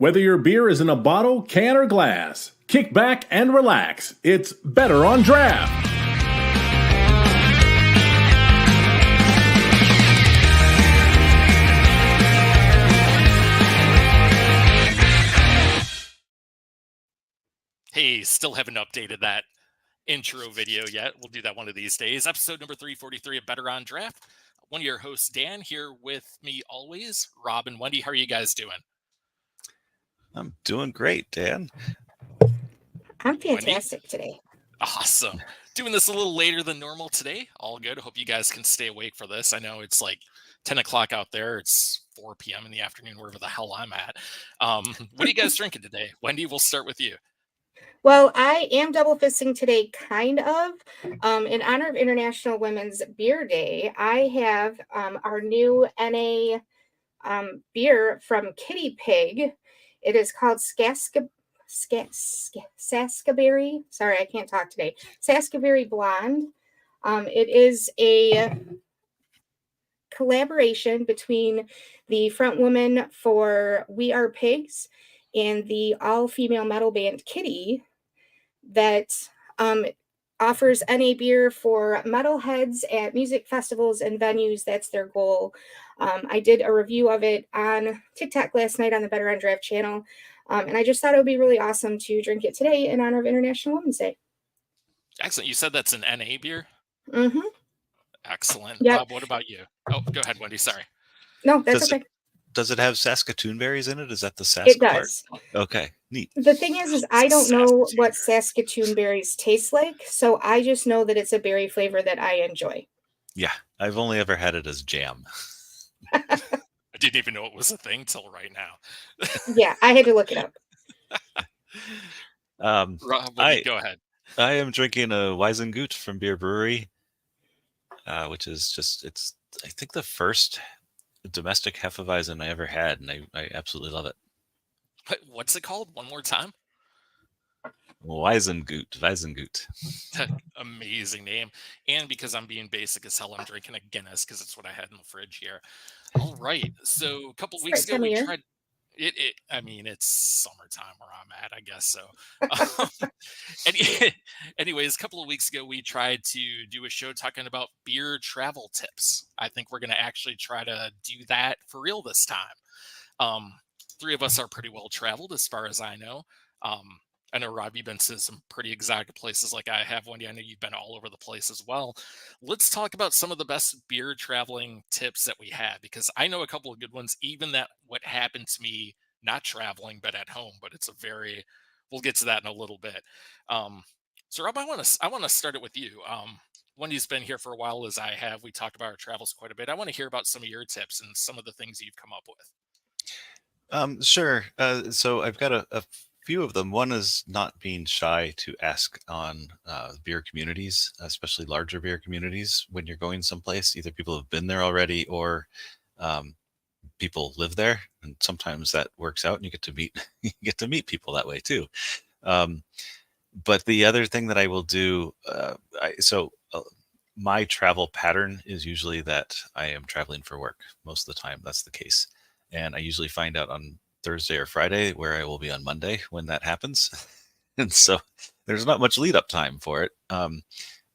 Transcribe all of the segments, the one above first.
Whether your beer is in a bottle, can, or glass, kick back and relax. It's better on draft. Hey, still haven't updated that intro video yet. We'll do that one of these days. Episode number 343 of Better on Draft. One of your hosts, Dan, here with me always, Rob and Wendy. How are you guys doing? I'm doing great, Dan. I'm fantastic today. Awesome. Doing this a little later than normal today. All good. Hope you guys can stay awake for this. I know it's like 10 o'clock out there. It's 4 p.m. in the afternoon, wherever the hell I'm at. What are you guys drinking today? Wendy, we'll start with you. Well, I am double fisting today, kind of. In honor of International Women's Beer Day, I have our new NA beer from Kitty Pig. It is called Saskaberry. Sorry, I can't talk today. Saskaberry Blonde. It is a collaboration between the front woman for We Are Pigs and the all-female metal band Kitty that offers NA beer for metalheads at music festivals and venues. That's their goal. I did a review of it on TikTok last night on the Better on Draft channel, and I just thought it would be really awesome to drink it today in honor of International Women's Day. Excellent. You said that's an NA beer? Mm-hmm. Excellent. Yep. Rob, what about you? Oh, go ahead, Wendy. Sorry. No, that's okay. Does it have Saskatoon berries in it? Is that the Sask It does. part? Okay, neat. The thing is I don't know what Saskatoon berries taste like, so I just know that it's a berry flavor that I enjoy. Yeah, I've only ever had it as jam. I didn't even know it was a thing till right now. Yeah, I had to look it up. Rob, go ahead. I am drinking a Weizengut from Beer Brewery, which is just, I think the first domestic Hefeweizen I ever had, and I absolutely love it. What's it called? One more time? Weizengut. Amazing name. And because I'm being basic as hell, I'm drinking a Guinness because it's what I had in the fridge here. All right. So a couple weeks ago, we tried it. I mean, it's summertime where I'm at, I guess so. Anyways, a couple of weeks ago, we tried to do a show talking about beer travel tips. I think we're going to actually try to do that for real this time. Three of us are pretty well traveled as far as I know. I know, Rob, you've been to some pretty exotic places like I have. Wendy, I know you've been all over the place as well. Let's talk about some of the best beer traveling tips that we have, because I know a couple of good ones, even that what happened to me, not traveling, but at home. But it's we'll get to that in a little bit. So, Rob, I want to start it with you. Wendy's been here for a while, as I have. We talked about our travels quite a bit. I want to hear about some of your tips and some of the things you've come up with. Sure. So I've got a few of them. One is not being shy to ask on beer communities, especially larger beer communities, when you're going someplace. Either people have been there already or people live there, and sometimes that works out and you get to meet people that way too. But the other thing that I will do, my travel pattern is usually that I am traveling for work most of the time. That's the case. And I usually find out on Thursday or Friday where I will be on Monday when that happens. And so there's not much lead up time for it.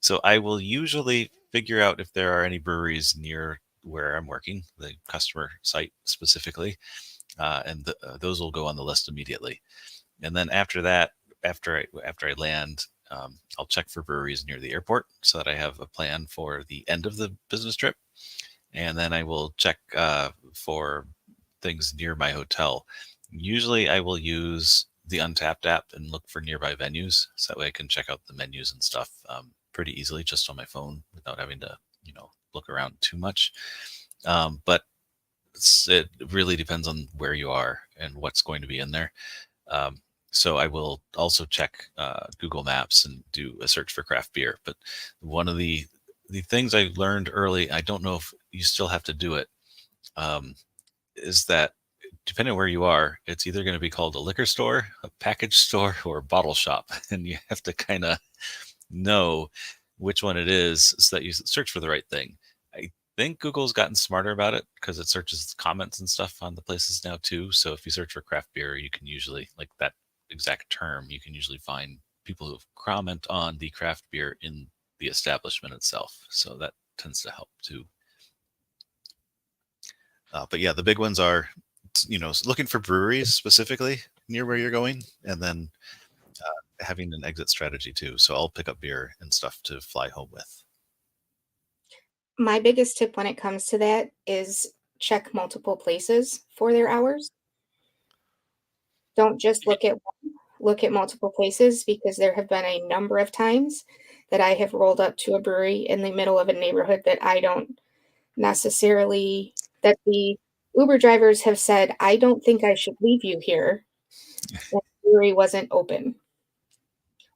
So I will usually figure out if there are any breweries near where I'm working, the customer site specifically, and those will go on the list immediately. And then after that, after I land, I'll check for breweries near the airport so that I have a plan for the end of the business trip. And then I will check for things near my hotel. Usually I will use the Untapped app and look for nearby venues, so that way I can check out the menus and stuff pretty easily just on my phone without having to look around too much. But it really depends on where you are and what's going to be in there. So I will also check Google Maps and do a search for craft beer. But one of the things I learned early, I don't know if you still have to do it, is that depending on where you are, it's either going to be called a liquor store, a package store, or a bottle shop. And you have to kind of know which one it is so that you search for the right thing. I think Google's gotten smarter about it because it searches comments and stuff on the places now too. So if you search for craft beer, you can usually, like that exact term, you can usually find people who comment on the craft beer in the establishment itself. So that tends to help too. But yeah, the big ones are, looking for breweries specifically near where you're going, and then having an exit strategy too. So I'll pick up beer and stuff to fly home with. My biggest tip when it comes to that is check multiple places for their hours. Don't just look at one, look at multiple places, because there have been a number of times that I have rolled up to a brewery in the middle of a neighborhood that I don't necessarily, that the Uber drivers have said, I don't think I should leave you here. The brewery wasn't open.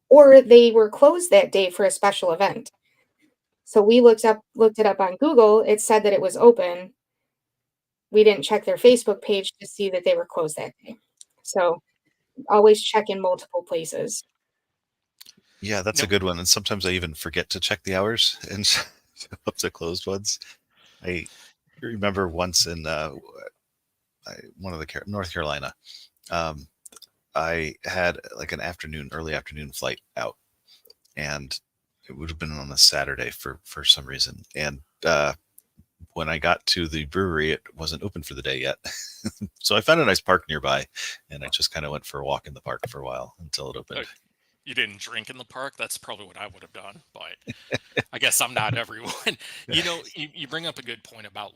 Or they were closed that day for a special event. So we looked it up on Google. It said that it was open. We didn't check their Facebook page to see that they were closed that day. So always check in multiple places. Yeah, that's a good one. And sometimes I even forget to check the hours and show up to closed ones. I remember once in one of the North Carolina, I had like an early afternoon flight out, and it would have been on a Saturday for some reason. And when I got to the brewery, it wasn't open for the day yet. So I found a nice park nearby, and I just kind of went for a walk in the park for a while until it opened. You didn't drink in the park? That's probably what I would have done, but I guess I'm not everyone. You bring up a good point about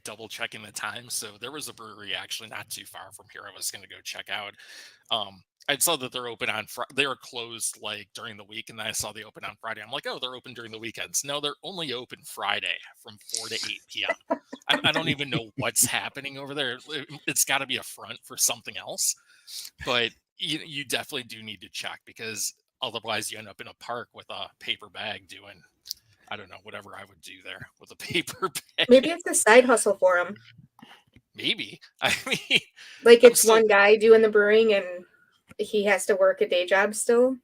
double checking the time. So there was a brewery actually not too far from here I was going to go check out. I saw that they're open on Friday. They were closed like during the week, and then I saw they open on Friday. I'm like, oh, they're open during the weekends. No, they're only open Friday from 4 to 8 p.m. I don't even know what's happening over there. It's got to be a front for something else, but you definitely do need to check, because otherwise you end up in a park with a paper bag doing, I don't know, whatever I would do there with a paper bag. Maybe it's a side hustle for him. Maybe. I mean, like it's one guy doing the brewing and he has to work a day job still.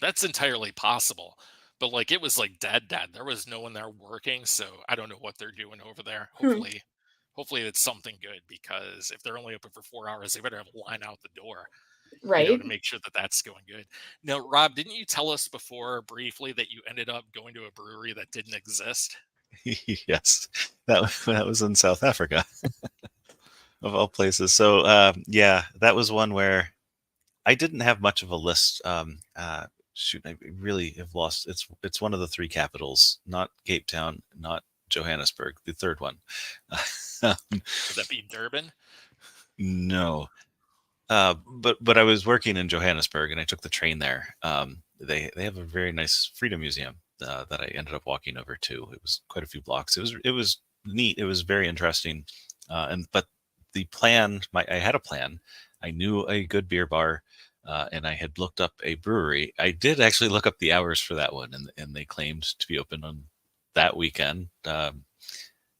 That's entirely possible. But like it was like dead. There was no one there working, so I don't know what they're doing over there. Hopefully it's something good, because if they're only open for 4 hours, they better have a line out the door, right? To make sure that that's going good. Now, Rob, didn't you tell us before briefly that you ended up going to a brewery that didn't exist? Yes, that was in South Africa, of all places. So yeah, that was one where I didn't have much of a list. Shoot, I really have lost. It's one of the three capitals, not Cape Town, not Johannesburg, the third one. Would that be Durban? No. But I was working in Johannesburg, and I took the train there. They have a very nice freedom museum that I ended up walking over to. It was quite a few blocks. It was neat. It was very interesting. But the plan, I had a plan. I knew a good beer bar, and I had looked up a brewery. I did actually look up the hours for that one, and they claimed to be open on that weekend.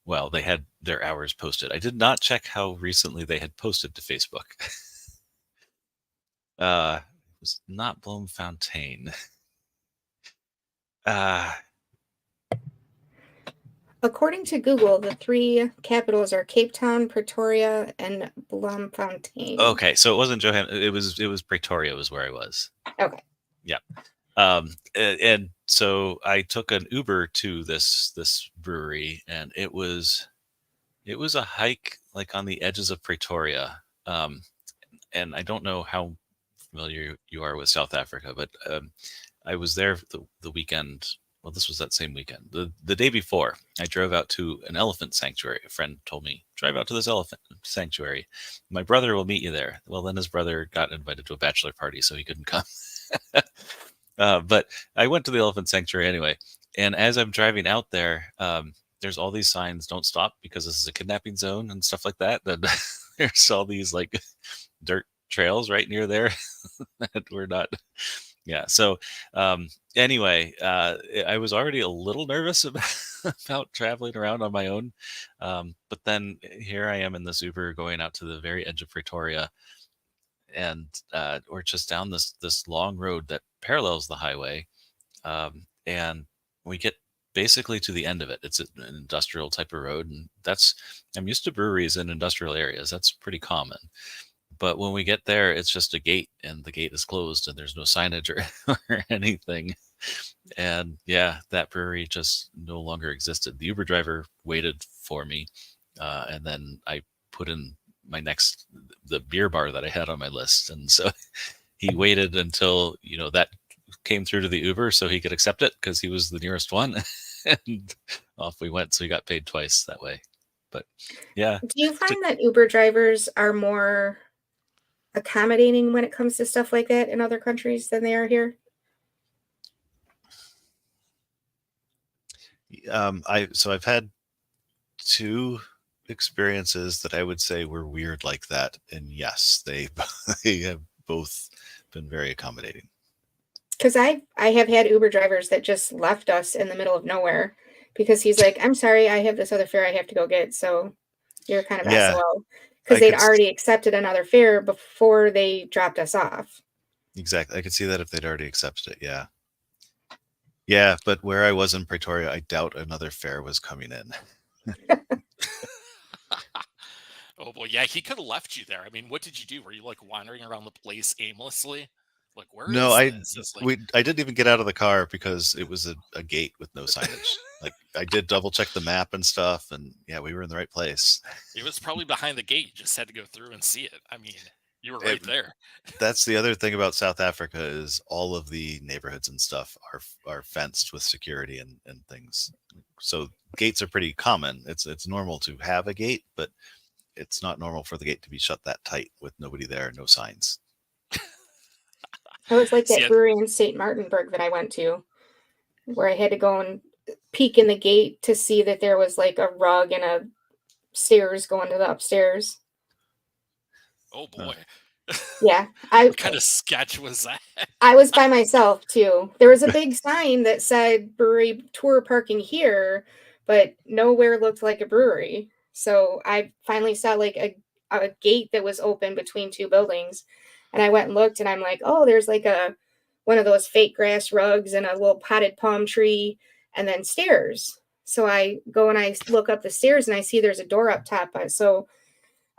Well, they had their hours posted. I did not check how recently they had posted to Facebook. It was not Bloemfontein. According to Google, the three capitals are Cape Town, Pretoria, and Bloemfontein. Okay, so it wasn't Johannesburg. It was Pretoria was where I was. Okay. Yeah. And so I took an Uber to this brewery, and it was a hike like on the edges of Pretoria. And I don't know how familiar you are with South Africa, but I was there the weekend. Well, this was that same weekend. The day before, I drove out to an elephant sanctuary. A friend told me, drive out to this elephant sanctuary. My brother will meet you there. Well, then his brother got invited to a bachelor party, so he couldn't come. But I went to the elephant sanctuary anyway. And as I'm driving out there, there's all these signs, don't stop because this is a kidnapping zone and stuff like that. And there's all these like dirt trails right near there that we're not. Yeah. So anyway, I was already a little nervous about traveling around on my own. But then here I am in this Uber going out to the very edge of Pretoria, and we're just down this long road that parallels the highway. And we get basically to the end of it. It's an industrial type of road, and I'm used to breweries in industrial areas. That's pretty common. But when we get there, it's just a gate, and the gate is closed, and there's no signage or anything. And yeah, that brewery just no longer existed. The Uber driver waited for me, and then I put in the beer bar that I had on my list, and so he waited until that came through to the Uber so he could accept it because he was the nearest one, and off we went. So he got paid twice that way. But yeah, Do you find that Uber drivers are more accommodating when it comes to stuff like that in other countries than they are here? I've had 2 experiences that I would say were weird like that, and yes, they have both been very accommodating. Because I have had Uber drivers that just left us in the middle of nowhere because he's like, I'm sorry, I have this other fare I have to go get. So you're kind of Yeah, SOL. Because they'd already accepted another fare before they dropped us off. Exactly. I could see that if they'd already accepted it. Yeah. Yeah, but where I was in Pretoria, I doubt another fare was coming in. Oh boy, yeah, he could have left you there. I mean, what did you do? Were you like wandering around the place aimlessly? Like, where No, is this? It's like, I didn't even get out of the car because it was a gate with no signage. Like, I did double check the map and stuff, and yeah, we were in the right place. it was probably behind the gate. You just had to go through and see it. I mean, you were right there. That's the other thing about South Africa is all of the neighborhoods and stuff are fenced with security and things. So gates are pretty common. It's normal to have a gate, but it's not normal for the gate to be shut that tight with nobody there, no signs. It was like See, that brewery in St. Martinburg that I went to, where I had to go and peek in the gate to see that there was like a rug and a stairs going to the upstairs. oh boy. Yeah. What kind of sketch was that? I was by myself too. There was a big sign that said brewery tour parking here, but nowhere looked like a brewery. So I finally saw like a gate that was open between 2 buildings. And I went and looked and I'm like, oh, there's like one of those fake grass rugs and a little potted palm tree and then stairs. So I go and I look up the stairs and I see there's a door up top. So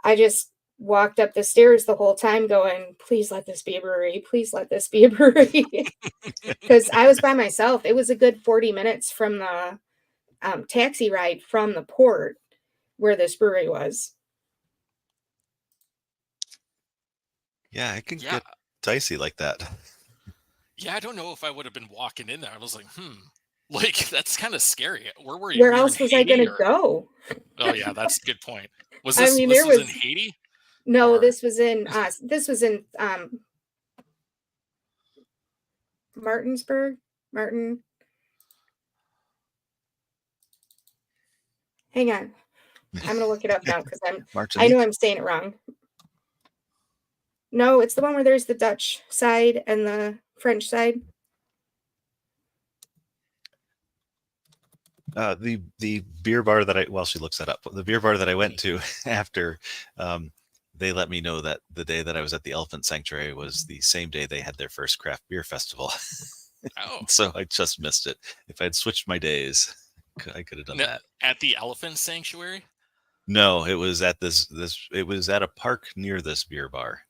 I just walked up the stairs the whole time going, please let this be a brewery. Please let this be a brewery. Because I was by myself. It was a good 40 minutes from the taxi ride from the port where this brewery was. Yeah, it can get dicey like that. Yeah, I don't know if I would have been walking in there. I was like, like that's kind of scary. Where were you? Where else was I going to go? Oh yeah, that's a good point. Was this was in Haiti? No, this was in Martinsburg. Hang on. I'm going to look it up now because I know I'm saying it wrong. No, it's the one where there's the Dutch side and the French side. The beer bar that while she looks that up, the beer bar that I went to after, they let me know that the day that I was at the Elephant Sanctuary was the same day they had their first craft beer festival. Oh. So I just missed it. If I'd switched my days, I could have done that. At the Elephant Sanctuary? No, it was at it was at a park near this beer bar.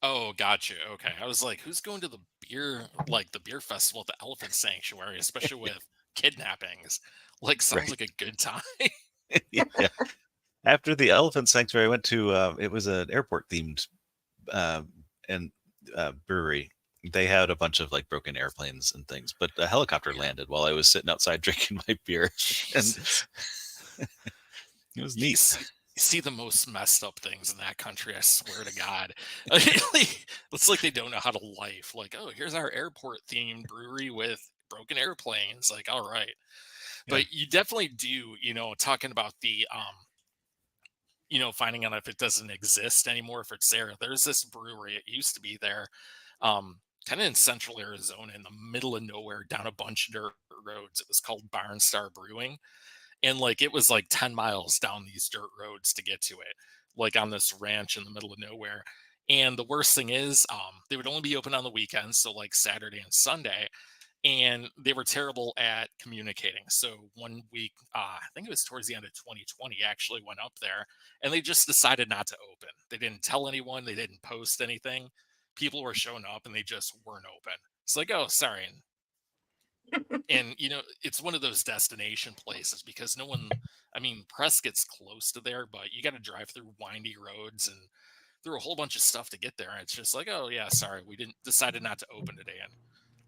Oh, gotcha. Okay. I was like, who's going to the beer festival at the Elephant Sanctuary, especially with kidnappings? Like, sounds like a good time. Yeah. After the Elephant Sanctuary, I went to it was an airport themed brewery. They had a bunch of like broken airplanes and things, but a helicopter landed while I was sitting outside drinking my beer. And it was neat. You see the most messed up things in that country, I swear to God. It's like they don't know how to life. Like, oh, here's our airport themed brewery with broken airplanes. Like, all right. Yeah. But you definitely do, talking about the finding out if it doesn't exist anymore, if it's there. There's this brewery, it used to be there, kind of in central Arizona in the middle of nowhere down a bunch of dirt roads. It was called Barnstar Brewing. And like, it was like 10 miles down these dirt roads to get to it, like on this ranch in the middle of nowhere. And the worst thing is, they would only be open on the weekends. So like Saturday and Sunday. and they were terrible at communicating. So one week, I think it was towards the end of 2020, actually went up there, and they just decided not to open. They didn't tell anyone. They didn't post anything. People were showing up, and they just weren't open. It's like, oh, sorry. And it's one of those destination places because no one, I mean, Prescott's close to there, but you got to drive through windy roads and through a whole bunch of stuff to get there. And it's just like, oh yeah, sorry, we didn't decided not to open today. And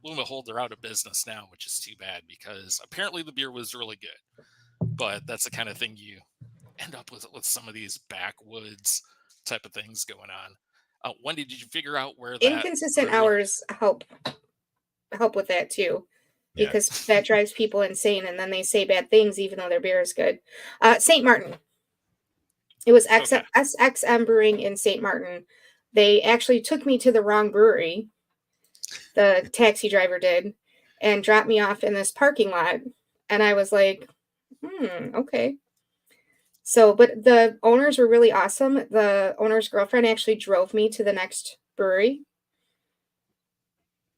lo and behold, they're out of business now, which is too bad because apparently the beer was really good. But that's the kind of thing you end up with some of these backwoods type of things going on. Wendy, did you figure out where that inconsistent hours help with that too? Because that drives people insane, and then they say bad things even though their beer is good. St. Martin. It was SXM Brewing in St. Martin. They actually took me to the wrong brewery. The taxi driver did, and dropped me off in this parking lot. And I was like, okay. So, but the owners were really awesome. The owner's girlfriend actually drove me to the next brewery.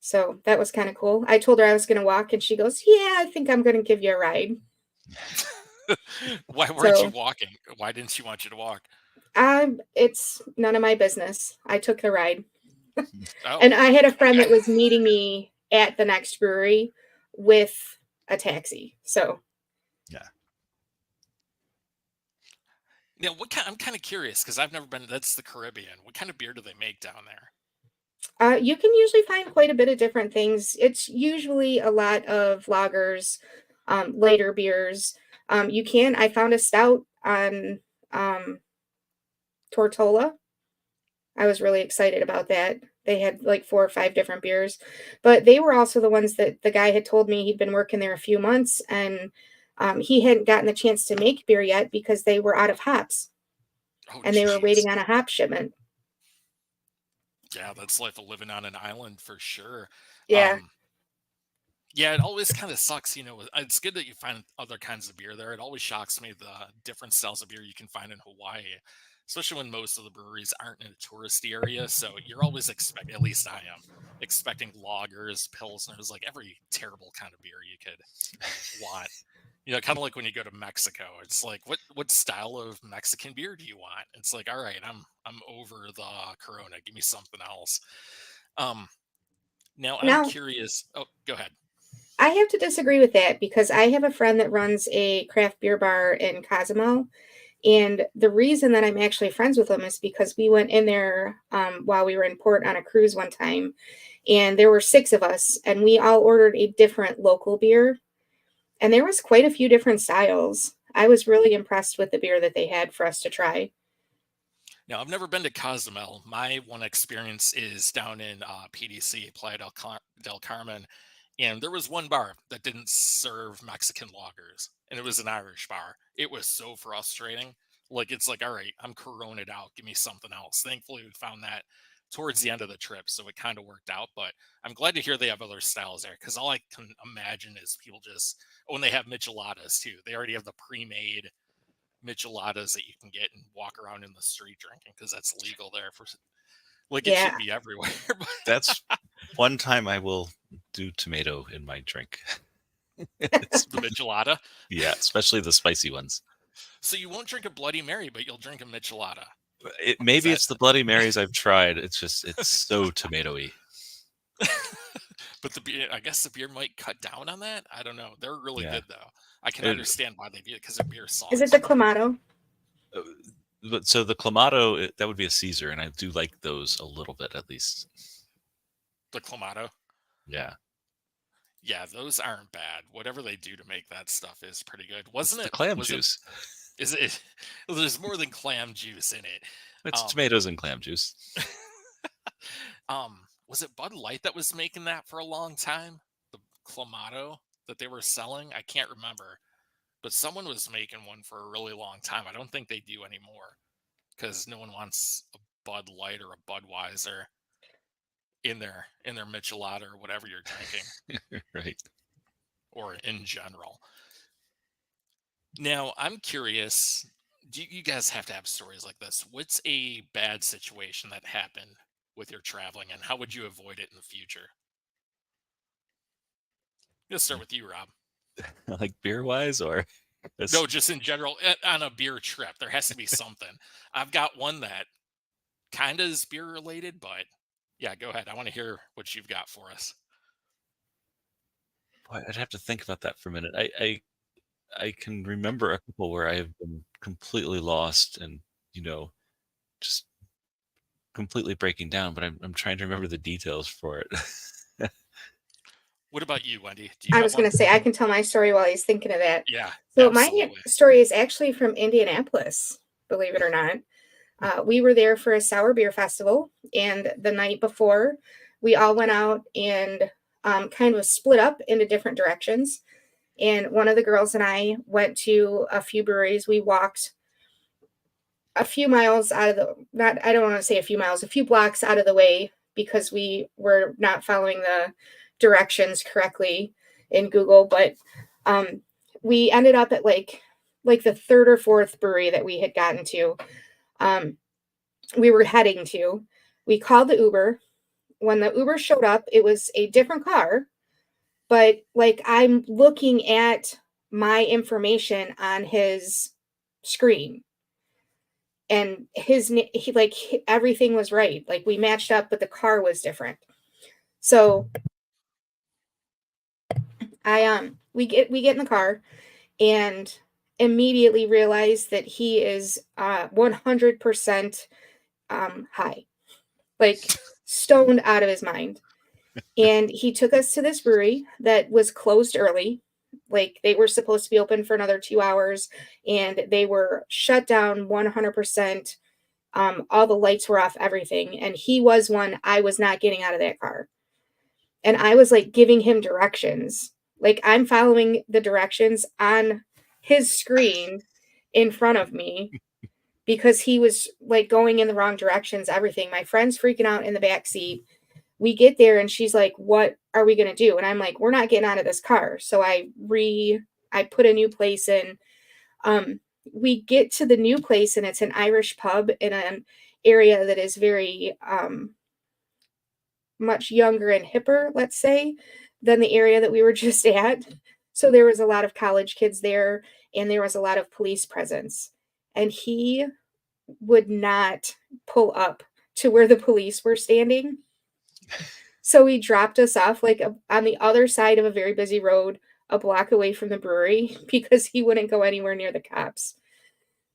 So that was kind of cool. I told her I was going to walk, and she goes, yeah, I think I'm going to give you a ride. Why weren't you walking? Why didn't she want you to walk? It's none of my business. I took the ride. Oh, and I had a friend that was meeting me at the next brewery with a taxi. So, yeah. Now, I'm kind of curious because I've never been. That's the Caribbean. What kind of beer do they make down there? You can usually find quite a bit of different things. It's usually a lot of lagers, later beers. I found a stout on Tortola. I was really excited about that. They had like 4 or 5 different beers, but they were also the ones that the guy had told me he'd been working there a few months, and he hadn't gotten the chance to make beer yet because they were out of hops. And they were waiting on a hop shipment. Yeah, that's life of living on an island for sure. Yeah. Yeah, it always kind of sucks, it's good that you find other kinds of beer there. It always shocks me the different styles of beer you can find in Hawaii, especially when most of the breweries aren't in a touristy area. So you're always at least I am, expecting lagers, pilsners, like every terrible kind of beer you could want. Kind of like when you go to Mexico, it's like, what style of Mexican beer do you want? It's like, all right, I'm over the Corona. Give me something else. Now I'm curious. Oh, go ahead. I have to disagree with that because I have a friend that runs a craft beer bar in Cozumel. And the reason that I'm actually friends with him is because we went in there while we were in port on a cruise one time. And there were 6 of us, and we all ordered a different local beer. And there was quite a few different styles. I was really impressed with the beer that they had for us to try. Now, I've never been to Cozumel. My one experience is down in PDC, Playa del Carmen. And there was one bar that didn't serve Mexican lagers, and it was an Irish bar. It was so frustrating. Like, it's like, all right, I'm Corona'd out. Give me something else. Thankfully, we found that towards the end of the trip, so it kind of worked out. But I'm glad to hear they have other styles there, because all I can imagine is people just, when they have micheladas too, they already have the pre-made micheladas that you can get and walk around in the street drinking, because that's legal there for, like, it should be everywhere. That's one time I will do tomato in my drink. It's the michelada. Yeah, especially the spicy ones. So you won't drink a Bloody Mary, but you'll drink a michelada. Maybe it's the Bloody Marys I've tried. It's so tomatoey. But the beer, I guess the beer might cut down on that. I don't know. They're really good though. I can understand why they do it because the beer sauce. Is it the Clamato? But so the Clamato, that would be a Caesar, and I do like those a little bit at least. The Clamato? Yeah. Yeah, those aren't bad. Whatever they do to make that stuff is pretty good. Wasn't it's it the clam juice? Is it? Well, there's more than clam juice in it. It's tomatoes and clam juice. Was it Bud Light that was making that for a long time? The Clamato that they were selling? I can't remember. But someone was making one for a really long time. I don't think they do anymore because no one wants a Bud Light or a Budweiser in their michelada or whatever you're drinking. Right. Or in general. Now, I'm curious, you guys have to have stories like this. What's a bad situation that happened with your traveling, and how would you avoid it in the future? Let's start with you, Rob. Like beer wise, or no, just in general on a beer trip. There has to be something. I've got one that kind of is beer related, but yeah, go ahead. I want to hear what you've got for us. Boy, I'd have to think about that for a minute. I can remember a couple where I have been completely lost and just completely breaking down, but I'm trying to remember the details for it. What about you, Wendy? I was going to say, I can tell my story while he's thinking of that. Yeah. So absolutely. My story is actually from Indianapolis, believe it or not. We were there for a sour beer festival, and the night before, we all went out and kind of split up into different directions. And one of the girls and I went to a few breweries. We walked a few miles out of I don't want to say a few miles, a few blocks out of the way because we were not following the directions correctly in Google. But we ended up at like the third or fourth brewery that we had gotten to. We were heading to. We called the Uber. When the Uber showed up, it was a different car, but like I'm looking at my information on his screen, and everything was right. Like we matched up, but the car was different. So we get in the car and immediately realize that he is 100% high, like stoned out of his mind. And he took us to this brewery that was closed early. Like they were supposed to be open for another 2 hours, and they were shut down 100%. All the lights were off, everything. And he was one, I was not getting out of that car. And I was like giving him directions. Like I'm following the directions on his screen in front of me because he was like going in the wrong directions, everything. My friend's freaking out in the back seat. We get there and she's like, what are we going to do? And I'm like, we're not getting out of this car. So I put a new place in. We get to the new place and it's an Irish pub in an area that is very much younger and hipper, let's say, than the area that we were just at. So there was a lot of college kids there and there was a lot of police presence. And he would not pull up to where the police were standing. So he dropped us off like on the other side of a very busy road, a block away from the brewery, because he wouldn't go anywhere near the cops.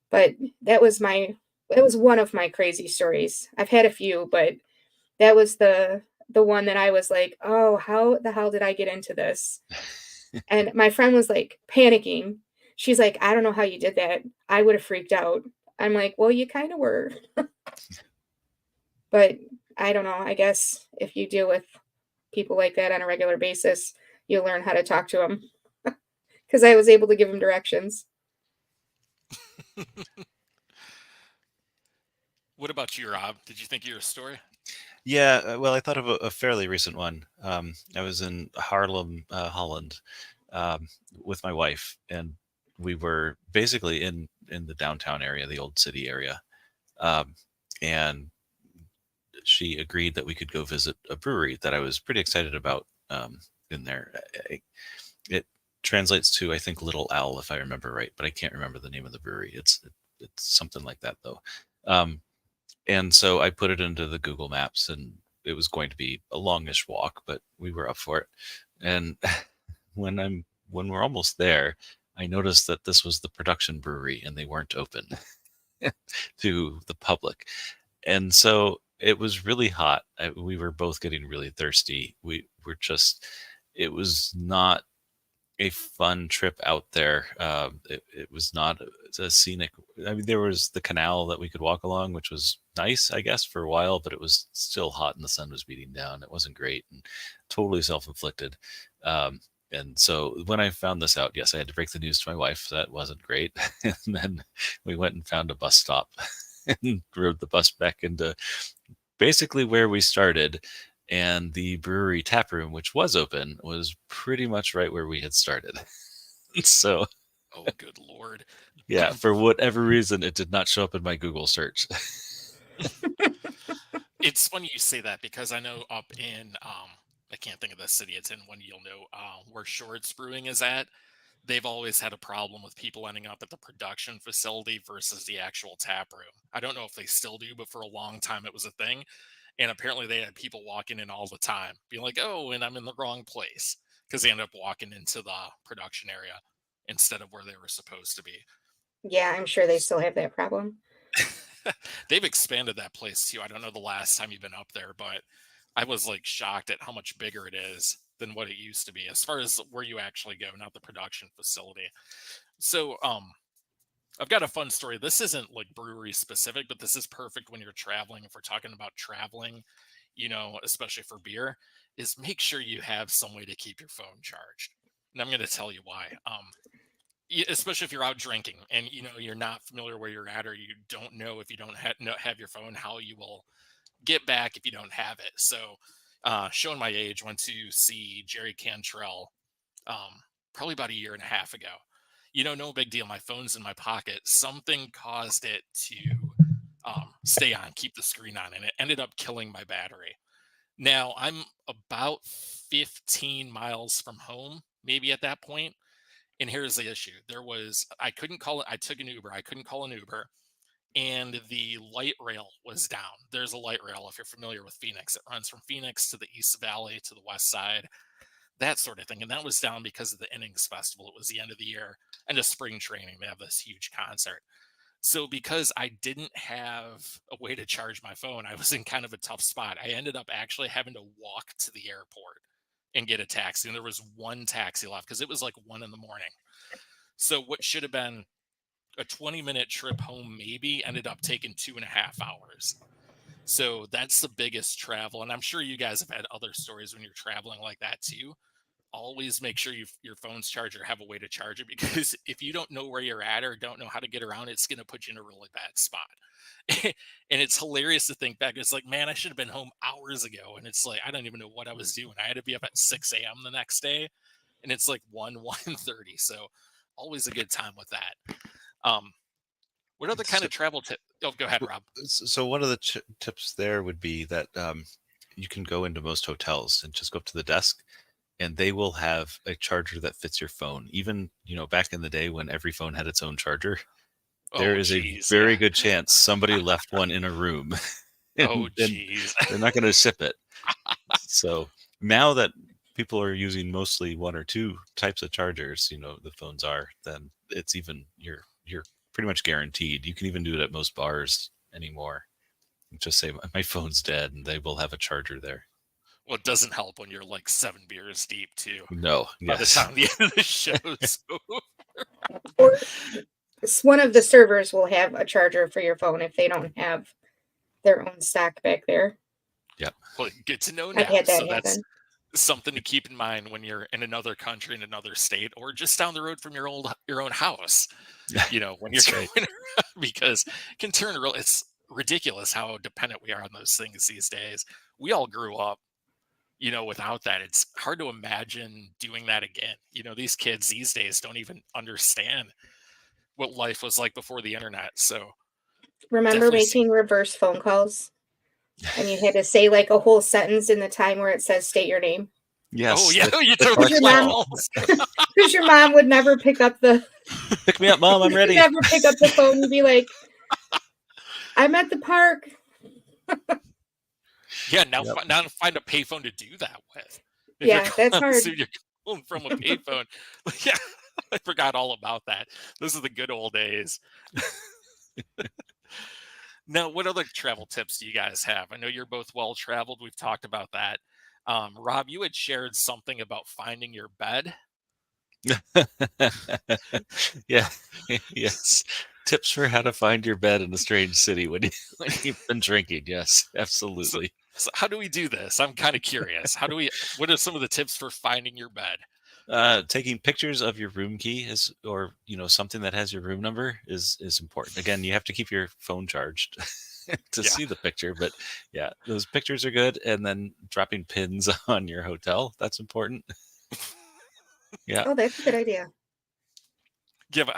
But that was one of my crazy stories. I've had a few, but that was the one that I was like, oh, how the hell did I get into this? And my friend was like panicking. She's like, I don't know how you did that. I would have freaked out. I'm like, well, you kind of were. But I don't know. I guess if you deal with people like that on a regular basis, you learn how to talk to them. Because I was able to give him directions. What about you, Rob? Did you think of your story? Yeah, well, I thought of a fairly recent one. I was in Haarlem, Holland, with my wife, and we were basically in the downtown area, the old city area, and she agreed that we could go visit a brewery that I was pretty excited about in there. It translates to, I think, Little Owl, if I remember right, but I can't remember the name of the brewery. It's something like that, though. And so I put it into the Google Maps, and it was going to be a longish walk, but we were up for it. And when we're almost there, I noticed that this was the production brewery and they weren't open to the public. And so it was really hot. We were both getting really thirsty. It was not a fun trip out there. It was not a scenic. I mean, there was the canal that we could walk along, which was nice, I guess, for a while, but it was still hot and the sun was beating down. It wasn't great and totally self-inflicted. And so when I found this out, yes, I had to break the news to my wife. That wasn't great. And then we went and found a bus stop and rode the bus back into basically where we started. And the brewery tap room, which was open, was pretty much right where we had started. So, oh, good Lord. Yeah, for whatever reason, it did not show up in my Google search. It's funny you say that because I know up in I can't think of the city it's in. When you'll know where Shorts Brewing is at. They've always had a problem with people ending up at the production facility versus the actual tap room. I don't know if they still do, but for a long time it was a thing. And apparently they had people walking in all the time, being like, oh, and I'm in the wrong place, because they end up walking into the production area instead of where they were supposed to be. Yeah, I'm sure they still have that problem. They've expanded that place too. I don't know the last time you've been up there, but I was like shocked at how much bigger it is than what it used to be, as far as where you actually go, not the production facility. So I've got a fun story. This isn't like brewery specific, but this is perfect when you're traveling. If we're talking about traveling, especially for beer, is make sure you have some way to keep your phone charged. And I'm going to tell you why. Especially if you're out drinking and you're not familiar where you're at, or you don't know, if you don't have your phone, how you will get back if you don't have it. So showing my age, went to see Jerry Cantrell probably about a year and a half ago. No big deal. My phone's in my pocket. Something caused it to stay on, keep the screen on, and it ended up killing my battery. Now I'm about 15 miles from home, maybe at that point. And here's the issue. I couldn't call it. I took an Uber. I couldn't call an Uber. And the light rail was down. There's a light rail, if you're familiar with Phoenix. It runs from Phoenix to the East Valley to the West Side, that sort of thing. And that was down because of the Innings Festival. It was the end of the year and a spring training. They have this huge concert. So because I didn't have a way to charge my phone, I was in kind of a tough spot. I ended up actually having to walk to the airport and get a taxi. And there was one taxi left because it was like 1 a.m. So what should have been a 20-minute trip home maybe ended up taking 2.5 hours. So that's the biggest travel. And I'm sure you guys have had other stories when you're traveling like that too. Always make sure your phone's charger have a way to charge it, because if you don't know where you're at or don't know how to get around, it's going to put you in a really bad spot. And it's hilarious to think back. It's like, man, I should have been home hours ago. And it's like, I don't even know what I was doing. I had to be up at 6 a.m. the next day, and it's like 1:30. So always a good time with that. What other kind of travel tip? Oh, go ahead, Rob. So one of the tips there would be that you can go into most hotels and just go up to the desk, and they will have a charger that fits your phone. Even, back in the day when every phone had its own charger, there is a very good chance somebody left one in a room. And they're not going to ship it. So now that people are using mostly one or two types of chargers, the phones are, then it's even, you're pretty much guaranteed. You can even do it at most bars anymore. Just say, my phone's dead, and they will have a charger there. Well, it doesn't help when you're like 7 beers deep too. No, by the time the end of the show's over. Or one of the servers will have a charger for your phone if they don't have their own stock back there. Yep. Well, good to know now. I've had that so happen. That's something to keep in mind when you're in another country, in another state, or just down the road from your own house. When you're going around, because it can turn real. It's ridiculous how dependent we are on those things these days. We all grew up, without that. It's hard to imagine doing that again. These kids these days don't even understand what life was like before the internet. So remember making reverse phone calls, and you had to say like a whole sentence in the time where it says state your name. Yes. Oh yeah, you totally because your mom would never pick up the pick me up, Mom, I'm ready. Never pick up the phone and be like, I'm at the park. Yeah, now find a payphone to do that with. That's hard. So you're calling from a payphone. Yeah, I forgot all about that. Those are the good old days. Now, what other travel tips do you guys have? I know you're both well traveled. We've talked about that. Rob, you had shared something about finding your bed. Yeah. Yes. Tips for how to find your bed in a strange city when you've been drinking. Yes, absolutely. So how do we do this? I'm kind of curious. What are some of the tips for finding your bed? Taking pictures of your room key or something that has your room number is important. Again, you have to keep your phone charged to see the picture, but yeah, those pictures are good. And then dropping pins on your hotel, that's important. Yeah. Oh, that's a good idea. Yeah, but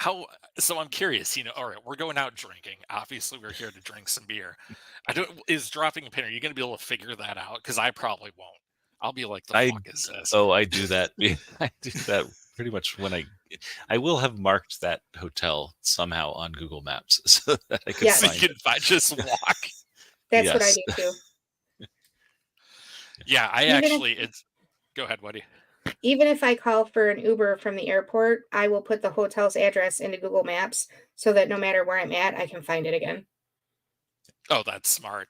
so I'm curious, all right, we're going out drinking. Obviously, we're here to drink some beer. Is dropping a pin, are you going to be able to figure that out? Because I probably won't. I'll be like, the fuck is this? Oh, I do that. I do that pretty much when I will have marked that hotel somehow on Google Maps so that I can Yes. So find you it. can just walk. That's what I Yes. do too. Yeah, I Even if- actually, go ahead, Wendy. Even if I call for an Uber from the airport, I will put the hotel's address into Google Maps so that no matter where I'm at, I can find it again. Oh, that's smart.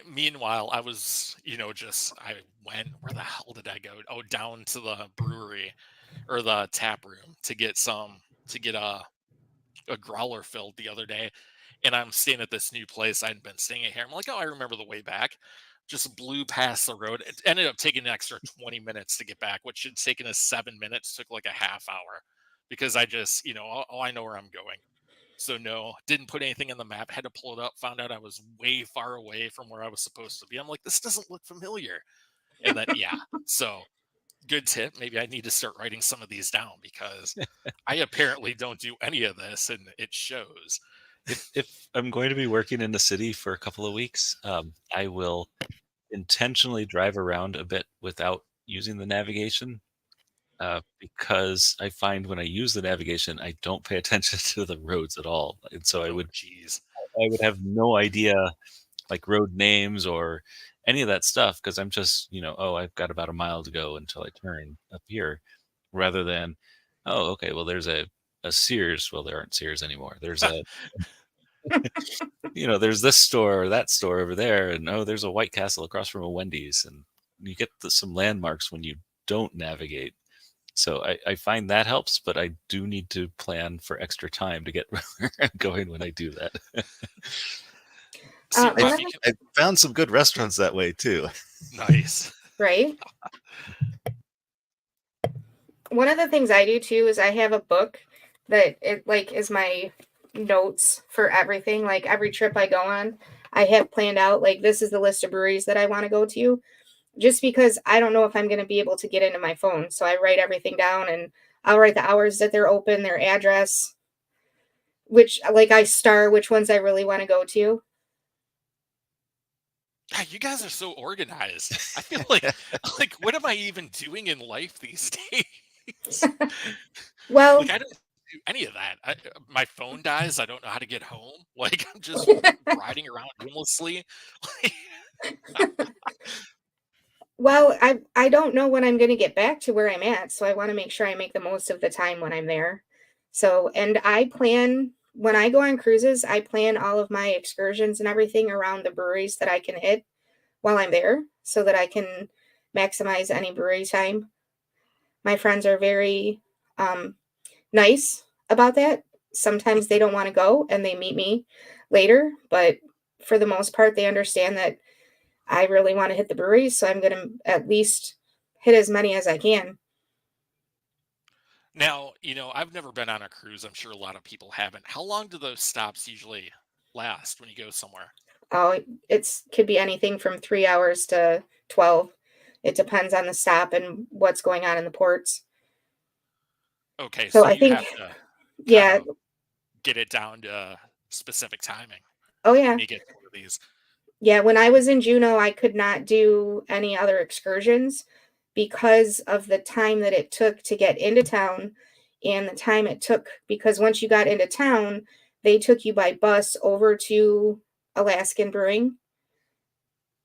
Meanwhile, I was, I went, where the hell did I go? Oh, down to the brewery or the tap room to get a growler filled the other day. And I'm staying at this new place. I hadn't been staying at here. I'm like, oh, I remember the way back. Just blew past the road. It ended up taking an extra 20 minutes to get back, which should have taken us 7 minutes, took like a half hour because I just, I know where I'm going. So no, didn't put anything in the map, had to pull it up, found out I was way far away from where I was supposed to be. I'm like, this doesn't look familiar. And then, yeah, so good tip. Maybe I need to start writing some of these down because I apparently don't do any of this and it shows. If I'm going to be working in the city for a couple of weeks, I will intentionally drive around a bit without using the navigation because I find when I use the navigation, I don't pay attention to the roads at all, and so I Oh, would geez. have no idea like road names or any of that stuff because I'm just oh, I've got about a mile to go until I turn up here, rather than oh, okay, well there's a Sears. Well, there aren't Sears anymore. There's a there's this store or that store over there, and oh, there's a White Castle across from a Wendy's, and you get some landmarks when you don't navigate. So I find that helps, but I do need to plan for extra time to get where I'm going when I do that. See, I found some good restaurants that way too. nice. Right? One of the things I do too is I have a book that is my notes for everything. Like every trip I go on, I have planned out like this is the list of breweries that I want to go to, just because I don't know if I'm going to be able to get into my phone. So I write everything down and I'll write the hours that they're open, their address, which like I star which ones I really want to go to. God, you guys are so organized. I feel like what am I even doing in life these days? Well, Like I don't do any of that. My phone dies. I don't know how to get home. Like I'm just riding around aimlessly. well, I don't know when I'm going to get back to where I'm at, so I want to make sure I make the most of the time when I'm there. So, and I plan when I go on cruises, I plan all of my excursions and everything around the breweries that I can hit while I'm there so that I can maximize any brewery time. My friends are very nice about that. Sometimes they don't want to go and they meet me later, but for the most part, they understand that I really want to hit the breweries, so I'm going to at least hit as many as I can. Now, I've never been on a cruise. I'm sure a lot of people haven't. How long do those stops usually last when you go somewhere? Oh, could be anything from 3 hours to 12. It depends on the stop and what's going on in the ports. Okay, So so I you think, have to yeah. get it down to specific timing Oh, yeah. when you get to one of these. Yeah, when I was in Juneau, I could not do any other excursions because of the time that it took to get into town and the time it took, because once you got into town, they took you by bus over to Alaskan Brewing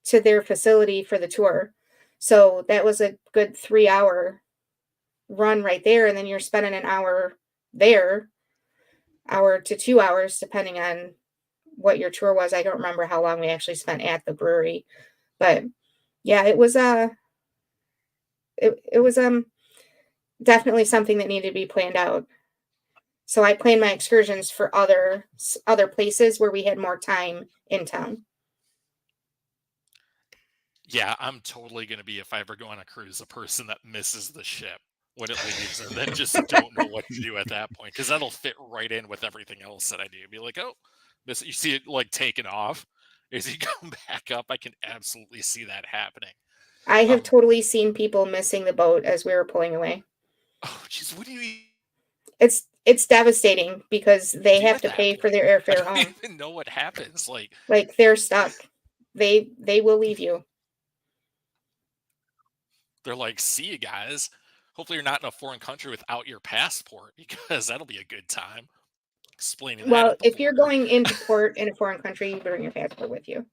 to their facility for the tour. So that was a good 3-hour run right there. And then you're spending an hour there, hour to 2 hours, depending on what your tour was. I don't remember how long we actually spent at the brewery, but yeah, it was definitely something that needed to be planned out. So I planned my excursions for other places where we had more time in town. Yeah, I'm totally going to be, if I ever go on a cruise, a person that misses the ship when it leaves and then just don't know what to do at that point, because that'll fit right in with everything else that I do. Be like, oh, you see it like taking off as you come back up. I can absolutely see that happening. I have totally seen people missing the boat as we were pulling away. Oh, geez, what do you? It's devastating because they have to pay for their airfare home. I don't even know what happens. Like they're stuck. They will leave you. They're like, see you guys. Hopefully you're not in a foreign country without your passport, because that'll be a good time explaining that Well, at the if you're border. going into port in a foreign country, you bring your passport with you.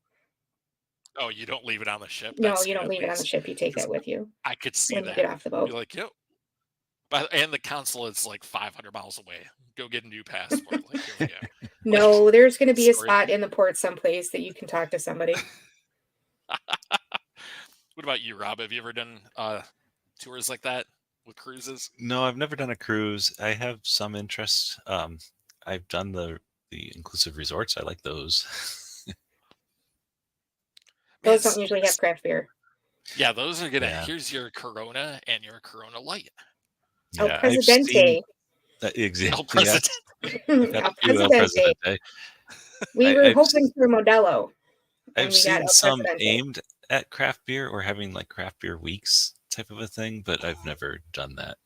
Oh, you don't leave it on the ship? No, That's you good, don't at leave it on the least. ship. You take 'Cause that with you I could see when you that. get off the Be boat. like, yep. And the consulate's like 500 miles away. Go get a new passport. Like, here we go. No, there's going to be a sorry. spot in the port someplace that you can talk to somebody. What about you, Rob? Have you ever done tours like that with cruises? No, I've never done a cruise. I have some interest. I've done the inclusive resorts. I like those. Those don't usually have craft beer. Yeah, those are gonna. Yeah. Here's your Corona and your Corona Light. El Yeah, I've Presidente. seen that El exactly. Presidente. Yeah, El El Presidente. Presidente. We were I've hoping for Modelo. And I've we got seen El some Presidente. aimed at craft beer or having like craft beer weeks type of a thing, but I've never done that.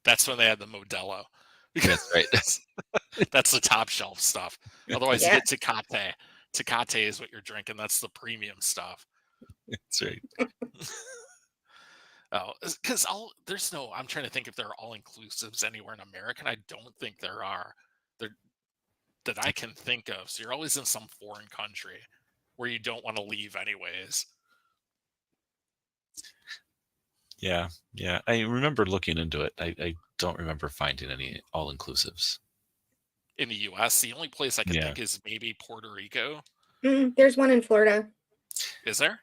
That's when they had the Modelo. That's right. That's the top shelf stuff. Otherwise, Yeah. you get Tecate. Tecate is what you're drinking. That's the premium stuff. That's right. Oh, because there's no. I'm trying to think if there are all inclusives anywhere in America. And I don't think there are. That I can think of. So you're always in some foreign country where you don't want to leave anyways. Yeah. I remember looking into it. I don't remember finding any all inclusives. In the U.S., the only place I can Yeah. think is maybe Puerto Rico. There's one in Florida. Is there?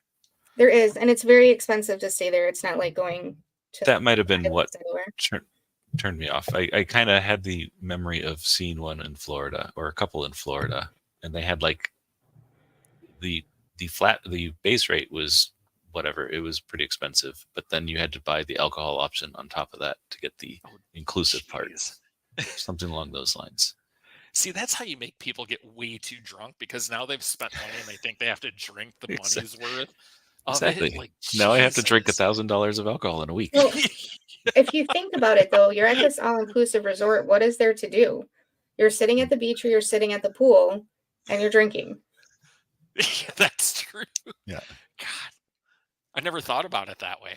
There is, and it's very expensive to stay there. It's not like going to That might have been what anywhere. turned me off. I kind of had the memory of seeing one in Florida or a couple in Florida, and they had like the base rate was whatever. It was pretty expensive, but then you had to buy the alcohol option on top of that to get the inclusive part. Something along those lines. See, that's how you make people get way too drunk, because now they've spent money and they think they have to drink the money's worth. Exactly. Like, now I have to drink Jesus. $1,000 of alcohol in a week. Well, if you think about it, though, you're at this all-inclusive resort. What is there to do? You're sitting at the beach or you're sitting at the pool, and you're drinking. Yeah, that's true. Yeah. God, I never thought about it that way.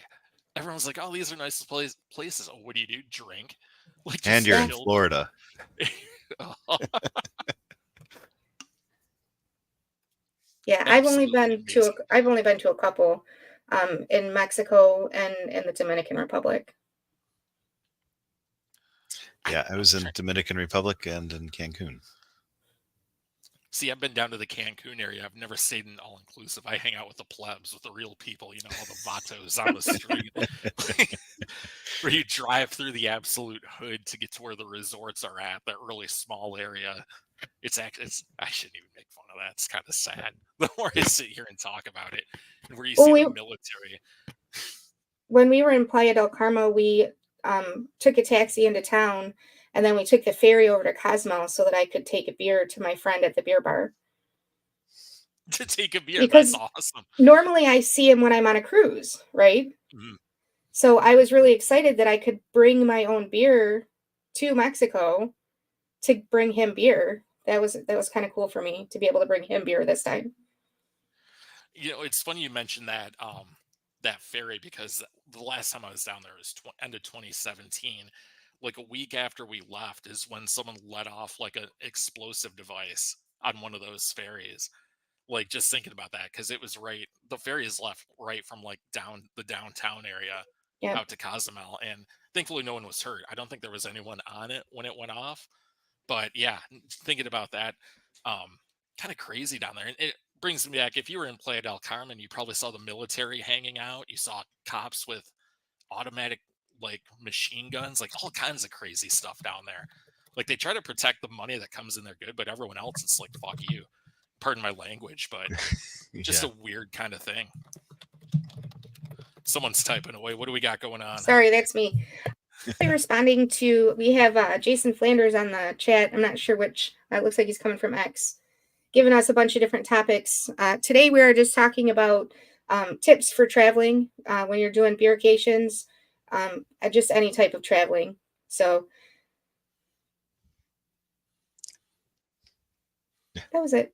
Everyone's like, "Oh, these are nice places." Oh, what do you do? Drink. Like, And just you're in chill. Florida. Yeah, I've only Absolutely been to a couple, in Mexico and in the Dominican Republic. Yeah, I was in Dominican Republic and in Cancun. See, I've been down to the Cancun area. I've never stayed in all-inclusive. I hang out with the plebs, with the real people, you know, all the vatos on the street. Where you drive through the absolute hood to get to where the resorts are at, that really small area. I shouldn't even make fun of that. It's kind of sad. The more I sit here and talk about it, and where you see the military. When we were in Playa del Carmen, we took a taxi into town, and then we took the ferry over to Cozumel so that I could take a beer to my friend at the beer bar. To take a beer, Because that's awesome. Normally I see him when I'm on a cruise, right? Mm-hmm. So I was really excited that I could bring my own beer to Mexico to bring him beer. That was kind of cool for me to be able to bring him beer this time. You know, it's funny you mentioned that that ferry, because the last time I was down there was end of 2017. Like a week after we left is when someone let off like an explosive device on one of those ferries. Like, just thinking about that, because it was the ferry is left right from like the downtown area out to Cozumel, and thankfully no one was hurt. I don't think there was anyone on it when it went off, but yeah, thinking about that, kind of crazy down there. And it brings me back, if you were in Playa del Carmen, you probably saw the military hanging out. You saw cops with automatic like machine guns, like all kinds of crazy stuff down there. Like, they try to protect the money that comes in there good, but everyone else, it's like, fuck you. Pardon my language, but just a weird kind of thing. Someone's typing away. What do we got going on? Sorry, that's me. Responding to, we have Jason Flanders on the chat. I'm not sure which. It looks like he's coming from X, giving us a bunch of different topics. Today we are just talking about tips for traveling when you're doing beercations, just any type of traveling. So that was it.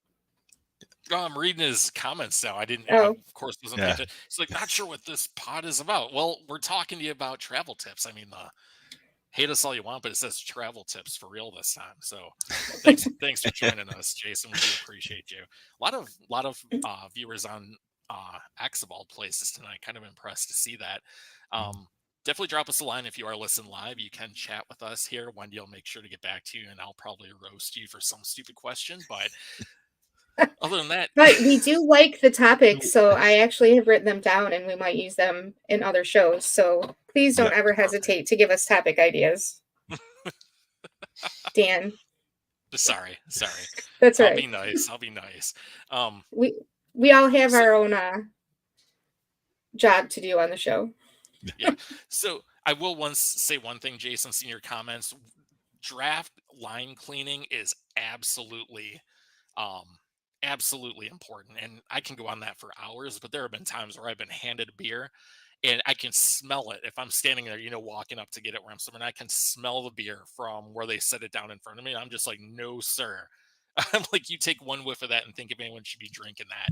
Oh, I'm reading his comments now. I didn't, Oh. of course, wasn't Yeah. thinking. It's like, not sure what this pod is about. Well, we're talking to you about travel tips. I mean, hate us all you want, but it says travel tips for real this time. So thanks for joining us, Jason. We do appreciate you. A lot of viewers on X of all places tonight. Kind of impressed to see that. Definitely drop us a line if you are listening live. You can chat with us here. Wendy will make sure to get back to you, and I'll probably roast you for some stupid question. But other than that, But we do like the topics, so I actually have written them down, and we might use them in other shows. So please don't ever hesitate to give us topic ideas. Dan. Sorry. That's I'll right. be nice. I'll be nice. We all have our own job to do on the show. Yeah. So I will say one thing, Jason, seeing your comments. Draft line cleaning is absolutely important, and I can go on that for hours, but there have been times where I've been handed a beer and I can smell it if I'm standing there, walking up to get it where I'm sitting. I can smell the beer from where they set it down in front of me. I'm just like, no, sir. I'm like, you take one whiff of that and think if anyone should be drinking that.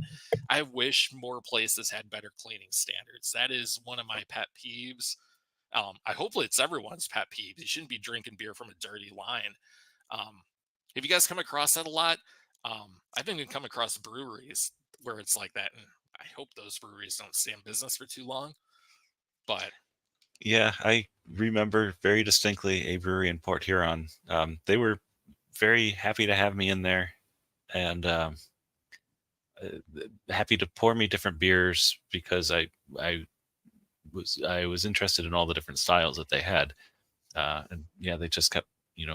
I wish more places had better cleaning standards. That is one of my pet peeves. I hopefully it's everyone's pet peeve. You shouldn't be drinking beer from a dirty line. Have you guys come across that a lot? I've even come across breweries where it's like that, and I hope those breweries don't stay in business for too long. But yeah, I remember very distinctly a brewery in Port Huron. They were very happy to have me in there, and happy to pour me different beers because I was interested in all the different styles that they had. And yeah, they just kept,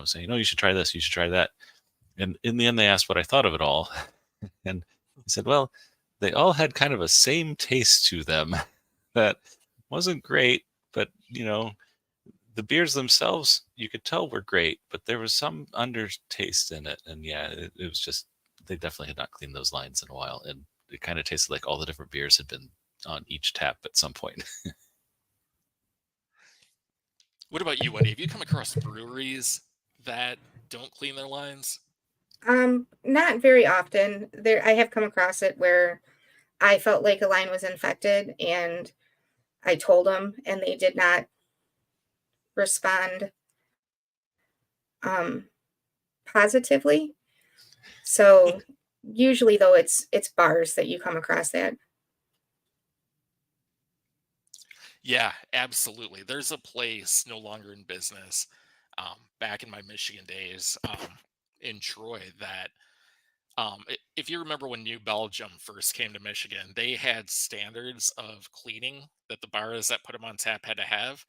saying, "Oh, you should try this, you should try that." And in the end, they asked what I thought of it all. And I said, well, they all had kind of a same taste to them that wasn't great, but, the beers themselves, you could tell were great, but there was some undertaste in it. And yeah, it was just, they definitely had not cleaned those lines in a while. And it kind of tasted like all the different beers had been on each tap at some point. what about you, Wendy? Have you come across breweries that don't clean their lines? Not very often. I have come across it where I felt like a line was infected and I told them and they did not respond positively. So usually though it's bars that you come across that. Yeah, absolutely. There's a place no longer in business back in my Michigan days in Troy that if you remember when New Belgium first came to Michigan, they had standards of cleaning that the bars that put them on tap had to have.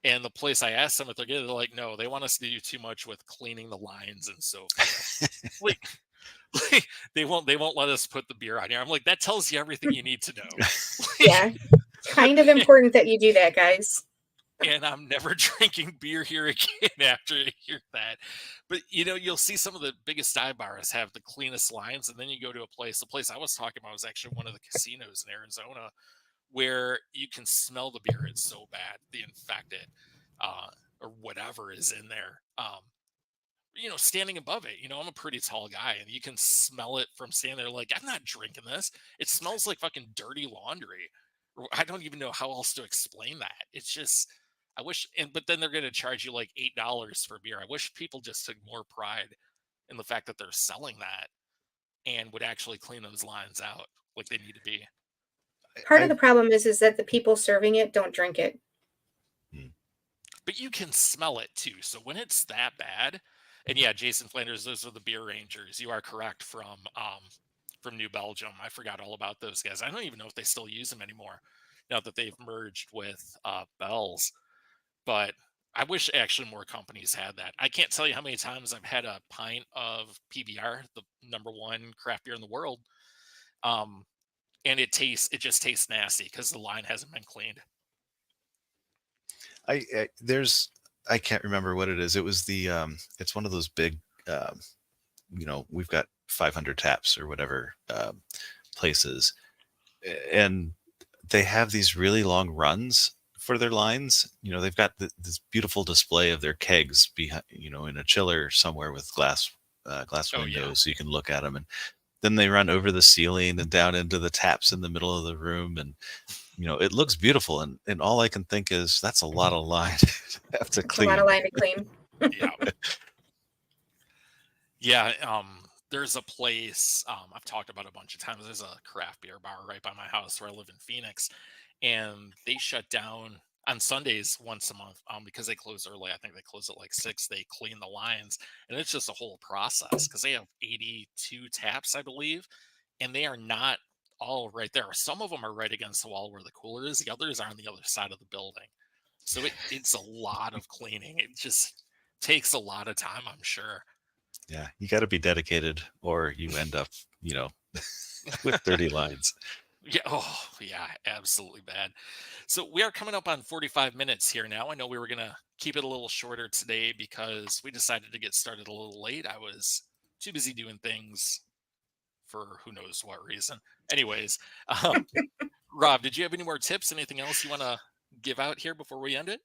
And the place I asked them if they're good, they're like, no, they want us to do too much with cleaning the lines and so forth. like they won't let us put the beer on here. I'm like, that tells you everything you need to know. Yeah. Kind of important that you do that, guys. And I'm never drinking beer here again after I hear that. But you'll see some of the biggest dive bars have the cleanest lines, and then you go to the place I was talking about was actually one of the casinos in Arizona where you can smell the beer. It's so bad, the infected or whatever is in there. Standing above it, I'm a pretty tall guy, and you can smell it from standing there. Like, I'm not drinking this. It smells like fucking dirty laundry. I don't even know how else to explain that. It's just, I wish, but then they're going to charge you like $8 for beer. I wish people just took more pride in the fact that they're selling that and would actually clean those lines out like they need to be. Part of the problem is that the people serving it don't drink it. But you can smell it too. So when it's that bad, and yeah, Jason Flanders, those are the beer rangers. You are correct from New Belgium. I forgot all about those guys. I don't even know if they still use them anymore now that they've merged with Bell's. But I wish actually more companies had that. I can't tell you how many times I've had a pint of PBR, the #1 craft beer in the world, and it just tastes nasty because the line hasn't been cleaned. I can't remember what it is. It was it's one of those big, we've got 500 taps or whatever places, and they have these really long runs for their lines. They've got this beautiful display of their kegs behind, in a chiller somewhere with glass windows, so you can look at them. And then they run over the ceiling and down into the taps in the middle of the room, and it looks beautiful. And all I can think is that's a lot of line to have to It's a lot of clean. line to clean. Yeah. Yeah. There's a place I've talked about a bunch of times. There's a craft beer bar right by my house where I live in Phoenix, and they shut down on Sundays once a month because they close early. I think they close at like 6. They clean the lines, and it's just a whole process because they have 82 taps, I believe, and they are not all right there. Some of them are right against the wall where the cooler is. The others are on the other side of the building. So it's a lot of cleaning. It just takes a lot of time, I'm sure. Yeah, you got to be dedicated, or you end up, with dirty lines. Yeah. Oh, yeah. Absolutely bad. So we are coming up on 45 minutes here now. I know we were going to keep it a little shorter today because we decided to get started a little late. I was too busy doing things for who knows what reason. Anyways, Rob, did you have any more tips? Anything else you want to give out here before we end it?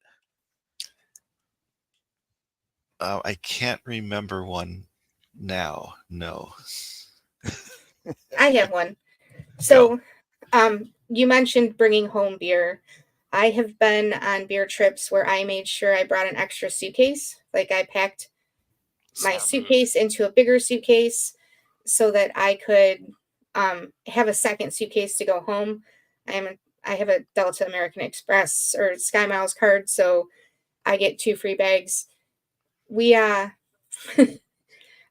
I can't remember one now. No. I have one. So, you mentioned bringing home beer. I have been on beer trips where I made sure I brought an extra suitcase. Like I packed my Smart move. suitcase into a bigger suitcase so that I could have a second suitcase to go home. I have a Delta American Express or Sky Miles card, so I get 2 free bags.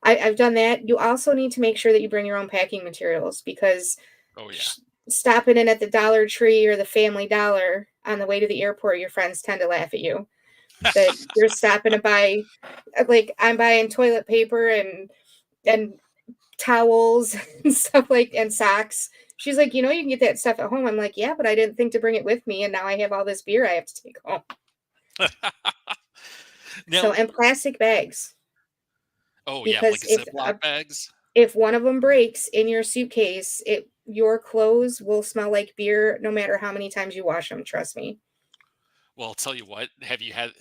I've done that. You also need to make sure that you bring your own packing materials because Oh, yeah. stopping in at the Dollar Tree or the Family Dollar on the way to the airport, your friends tend to laugh at you that you're stopping to buy, like I'm buying toilet paper and towels and stuff and socks. She's like, you can get that stuff at home. I'm like, yeah, but I didn't think to bring it with me, and now I have all this beer I have to take home. Now, And plastic bags. oh, yeah. Because Like Ziploc bags. If one of them breaks in your suitcase, your clothes will smell like beer no matter how many times you wash them. Trust me. Well, I'll tell you what. Have you had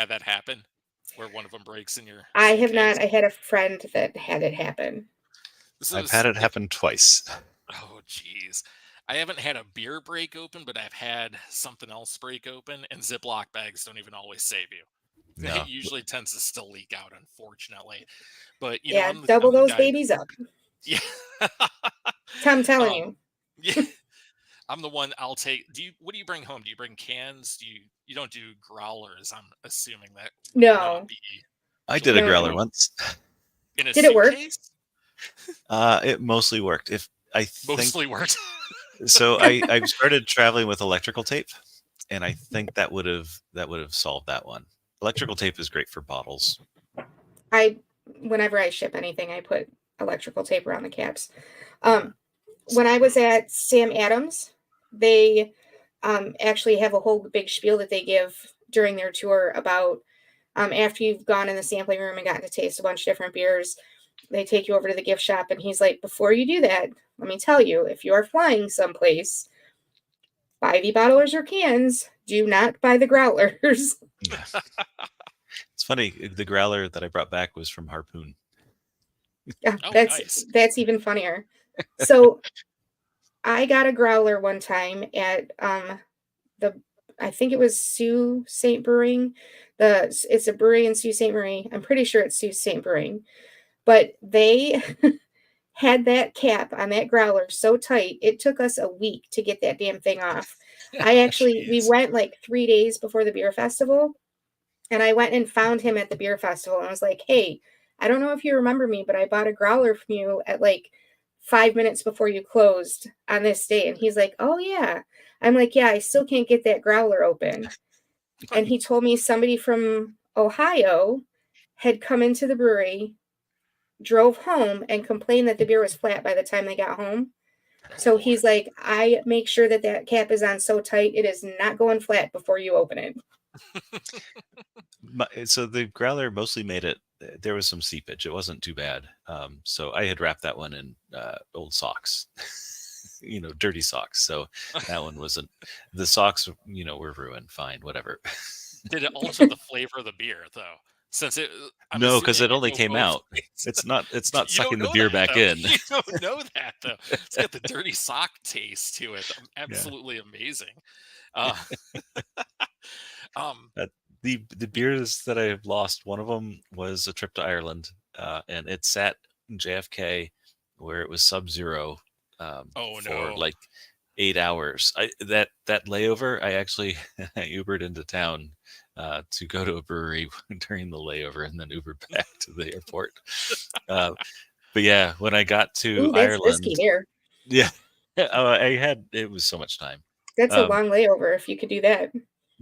that happen where one of them breaks in your I have suitcase? not. I had a friend that had it happen. So I've had it happen twice. Oh, geez. I haven't had a beer break open, but I've had something else break open, and Ziploc bags don't even always save you. No. It usually tends to still leak out, unfortunately. But double I'm the those guy babies up. Yeah. I'm telling you. Yeah. I'm the one I'll take. What do you bring home? Do you bring cans? You don't do growlers? I'm assuming that. No. Would be I did a No. growler once. in a Did it work? suitcase? It mostly worked. Mostly worked. So I started traveling with electrical tape, and I think that would have solved that one. Electrical tape is great for bottles. Whenever I ship anything, I put electrical tape around the caps. When I was at Sam Adams, they actually have a whole big spiel that they give during their tour about after you've gone in the sampling room and gotten to taste a bunch of different beers, they take you over to the gift shop, and he's like, before you do that, let me tell you, if you are flying someplace, buy the bottlers or cans. Do not buy the growlers. It's funny. The growler that I brought back was from Harpoon. Yeah, Oh, that's nice. even funnier. So I got a growler one time at I think it was Sault Ste. Brewing. It's a brewery in Sault Ste. Marie. I'm pretty sure it's Sault Ste. Brewing. But they had that cap on that growler so tight, it took us a week to get that damn thing off. We went like 3 days before the beer festival, and I went and found him at the beer festival, and I was like, hey, I don't know if you remember me, but I bought a growler from you at like 5 minutes before you closed on this day. And he's like, oh yeah. I'm like, yeah, I still can't get that growler open. And he told me somebody from Ohio had come into the brewery, drove home, and complained that the beer was flat by the time they got home. So he's like, I make sure that cap is on so tight, it is not going flat before you open it. So the growler mostly made it. There was some seepage. It wasn't too bad. So I had wrapped that one in old socks, dirty socks. So that one wasn't. The socks, were ruined. Fine, whatever. Did it alter the flavor of the beer though? Since I'm No, because assuming it only go came both out. ways. It's not You don't sucking the know beer that, back though. in. You don't know that, though. It's got the dirty sock taste to it. Yeah. Absolutely amazing. Uh, um, The beers that I've lost, one of them was a trip to Ireland, and it sat in JFK where it was sub-zero oh for no. like 8 hours. That layover, I actually I Ubered into town to go to a brewery during the layover and then Ubered back to the airport. But yeah, when I got to Ooh, that's risky Ireland, here. yeah, it was so much time. That's a Um, long layover if you could do that.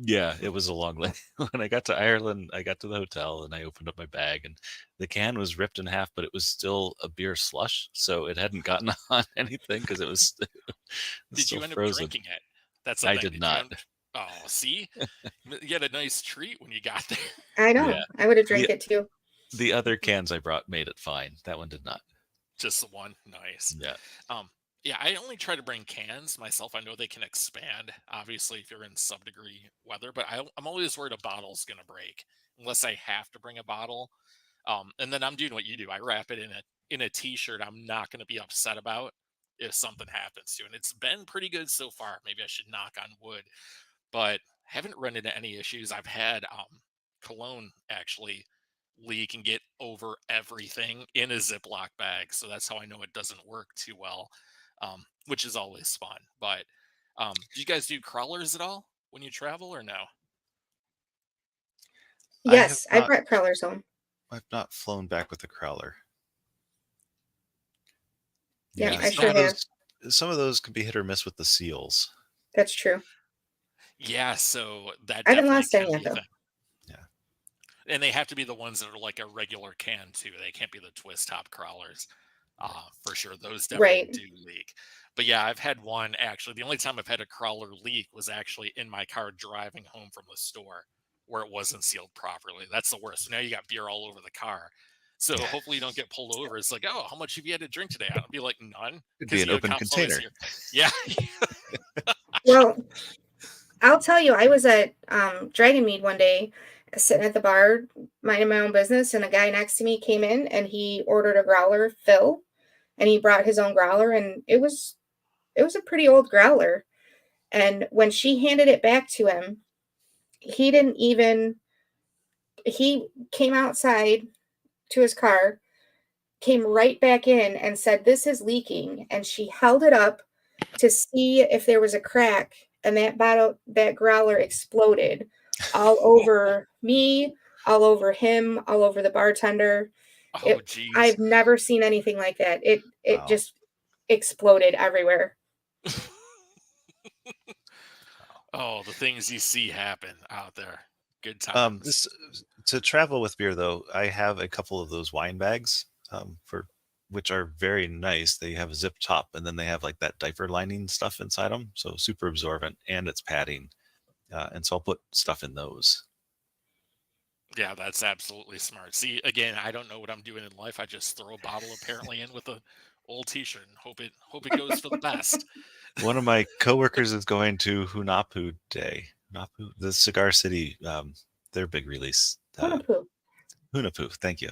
Yeah, it was a long way. When I got to Ireland, I got to the hotel and I opened up my bag and the can was ripped in half, but it was still a beer slush, so it hadn't gotten on anything because it was, it was Did still you end up frozen. drinking it? That's the I thing. did Did you not. end Oh, see? You had a nice treat when you got there. I know. Yeah. I would have drank The it too. the other cans I brought made it fine. That one did not. Just the one. Nice. Yeah. Yeah, I only try to bring cans myself. I know they can expand, obviously, if you're in sub-degree weather, but I'm always worried a bottle's going to break unless I have to bring a bottle. And then I'm doing what you do. I wrap it in a t-shirt I'm not going to be upset about if something happens to it. And it's been pretty good so far. Maybe I should knock on wood, but haven't run into any issues. I've had cologne actually leak and get over everything in a Ziploc bag. So that's how I know it doesn't work too well, which is always fun. But do you guys do crawlers at all when you travel or no? Yes, I not brought crawlers home. I've not flown back with a crowler. Yeah, Yeah, I sure have. some of those can be hit or miss with the seals. That's true. Yeah, so that I haven't definitely lost any can yet be a though. thing. Yeah. And they have to be the ones that are like a regular can too. They can't be the twist top crawlers. For sure. Those definitely Right. do leak. But yeah, I've had one actually. The only time I've had a crawler leak was actually in my car driving home from the store where it wasn't sealed properly. That's the worst. Now you got beer all over the car. So hopefully you don't get pulled over. It's like, oh, how much have you had to drink today? I'll be like, none. It'd be an open cops always container. Yeah. Well, I'll tell you, I was at Dragon Mead one day, sitting at the bar, minding my own business, and a guy next to me came in and he ordered a growler fill, and he brought his own growler, and it was a pretty old growler. And when she handed it back to him, he didn't even he came outside to his car, came right back in and said, "This is leaking." And she held it up to see if there was a crack, and that growler exploded all over me, all over him, all over the bartender. Oh, geez. I've never seen anything like that. It Wow. just exploded everywhere. Oh, the things you see happen out there. Good times. To travel with beer though, I have a couple of those wine bags for which are very nice. They have a zip top and then they have like that diaper lining stuff inside them, so super absorbent and it's padding. And so I'll put stuff in those. Yeah, that's absolutely smart. See, again, I don't know what I'm doing in life. I just throw a bottle apparently in with a old t-shirt and hope it goes for the best. One of my coworkers is going to Hunapu Day. Hunapu, the Cigar City, their big release. Hunapu, thank you.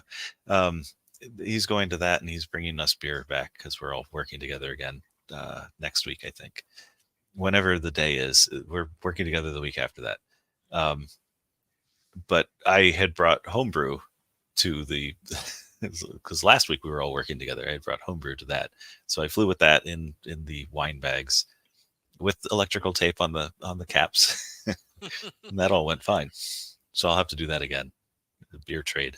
He's going to that and he's bringing us beer back because we're all working together again next week, I think. Whenever the day is, we're working together the week after that. But I had brought homebrew to the because last week we were all working together. I had brought homebrew to that, so I flew with that in the wine bags with electrical tape on the caps, and that all went fine. So I'll have to do that again. The beer trade.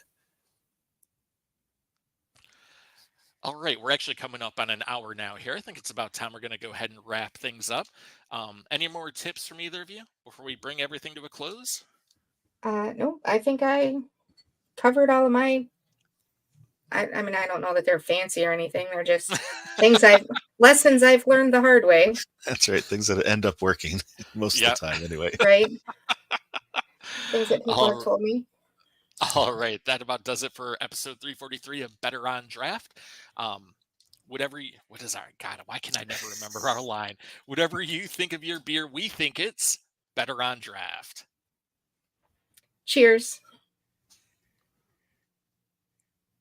All right, we're actually coming up on an hour now here. I think it's about time we're going to go ahead and wrap things up. Any more tips from either of you before we bring everything to a close? No, I think I covered all of my. I mean, I don't know that they're fancy or anything. They're just lessons I've learned the hard way. That's right. Things that end up working most of the time, anyway. Right. Things that people have told me. All right, that about does it for episode 343 of Better on Draft. What is our God? Why can I never remember our line? Whatever you think of your beer, we think it's better on draft. Cheers.